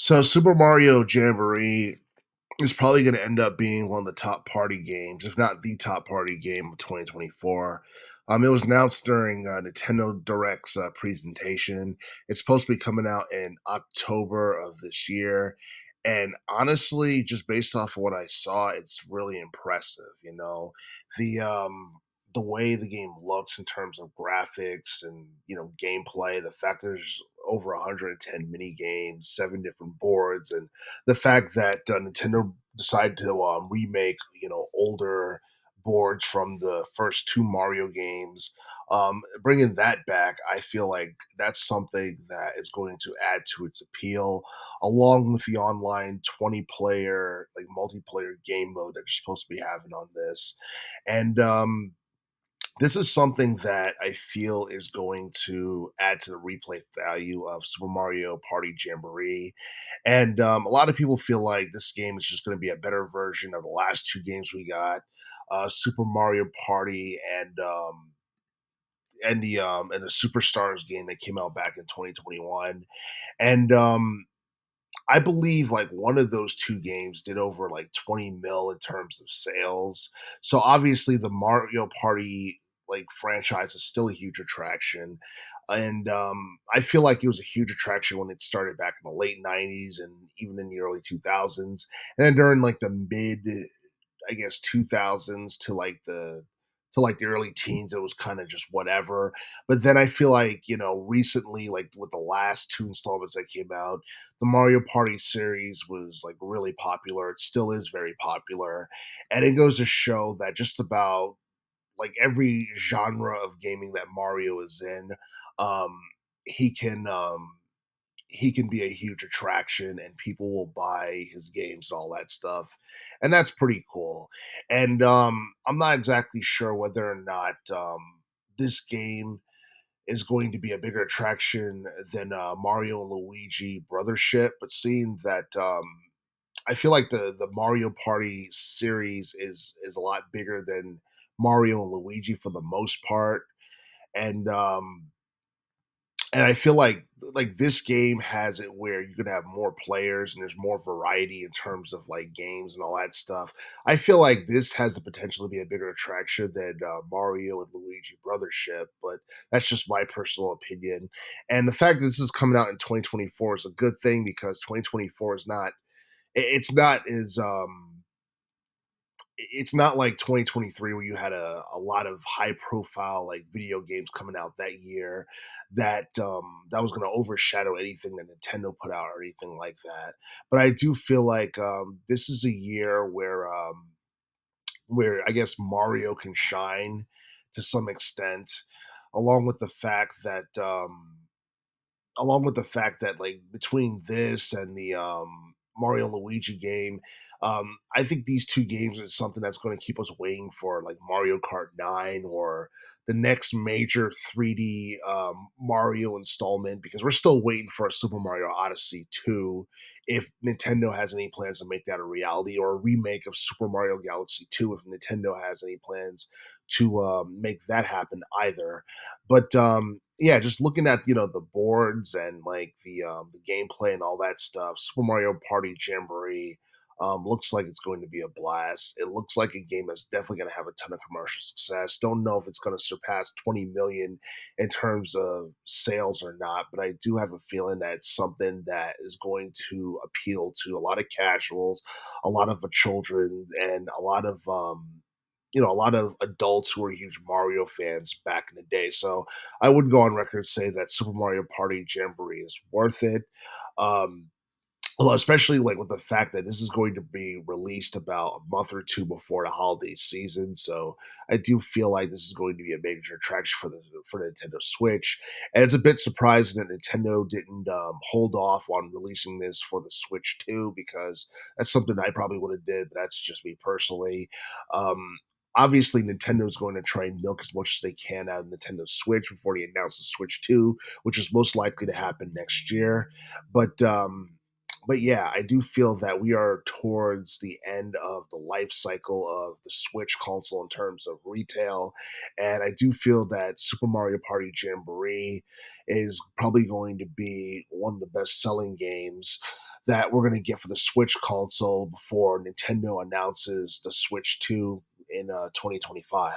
So Super Mario Jamboree is probably going to end up being one of the top party games, if not the top party game of 2024. It was announced during Nintendo Direct's presentation. It's supposed to be coming out in October of this year. And honestly, just based off of what I saw, it's really impressive. The way the game looks in terms of graphics and gameplay, the fact there's over 110 mini games, 7 different boards, and the fact that Nintendo decided to remake older boards from the first two Mario games, bringing that back, I feel like that's something that is going to add to its appeal, along with the online 20-player like multiplayer game mode that you're supposed to be having on this, and this is something that I feel is going to add to the replay value of Super Mario Party Jamboree. And a lot of people feel like this game is just going to be a better version of the last two games we got, Super Mario Party and the Superstars game that came out back in 2021. And I believe like one of those two games did over like 20 mil in terms of sales. So obviously the Mario Party like franchise is still a huge attraction. And I feel like it was a huge attraction when it started back in the late 90s and even in the early 2000s. And then during like the mid, I guess, 2000s to like the early teens, it was kind of just whatever. But then I feel like, recently, like with the last two installments that came out, the Mario Party series was like really popular. It still is very popular. And it goes to show that just about like every genre of gaming that Mario is in, um, he can he can be a huge attraction and people will buy his games and all that stuff. And that's pretty cool. And I'm not exactly sure whether or not this game is going to be a bigger attraction than Mario and Luigi Brothership, but seeing that I feel like the Mario Party series is a lot bigger than Mario and Luigi for the most part, and I feel like this game has it where you can have more players and there's more variety in terms of like games and all that stuff. I feel like this has the potential to be a bigger attraction than Mario and Luigi Brothership, but that's just my personal opinion. And the fact that this is coming out in 2024 is a good thing because 2024 is not it's not as it's not like 2023 where you had a lot of high profile like video games coming out that year that was going to overshadow anything that Nintendo put out or anything like that. But I do feel like this is a year where I guess Mario can shine to some extent, along with the fact that like between this and the Mario and Luigi game, I think these two games is something that's going to keep us waiting for like Mario Kart 9 or the next major 3D Mario installment because we're still waiting for a Super Mario Odyssey 2 if Nintendo has any plans to make that a reality, or a remake of Super Mario Galaxy 2 if Nintendo has any plans to make that happen either. But yeah, just looking at the boards and like the gameplay and all that stuff, Super Mario Party Jamboree looks like it's going to be a blast. It looks like a game that's definitely going to have a ton of commercial success. Don't know if it's going to surpass 20 million in terms of sales or not, but I do have a feeling that it's something that is going to appeal to a lot of casuals, a lot of children, and a lot of adults who were huge Mario fans back in the day. So I would go on record and say that Super Mario Party Jamboree is worth it. Um, well, especially like with the fact that this is going to be released about a month or two before the holiday season, so I do feel like this is going to be a major attraction for the Nintendo Switch. And it's a bit surprising that Nintendo didn't hold off on releasing this for the Switch too, because that's something I probably would have did. But that's just me personally. Um, Obviously, Nintendo is going to try and milk as much as they can out of Nintendo Switch before they announce the Switch 2, which is most likely to happen next year. But yeah, I do feel that we are towards the end of the life cycle of the Switch console in terms of retail. And I do feel that Super Mario Party Jamboree is probably going to be one of the best selling games that we're going to get for the Switch console before Nintendo announces the Switch 2 in 2025.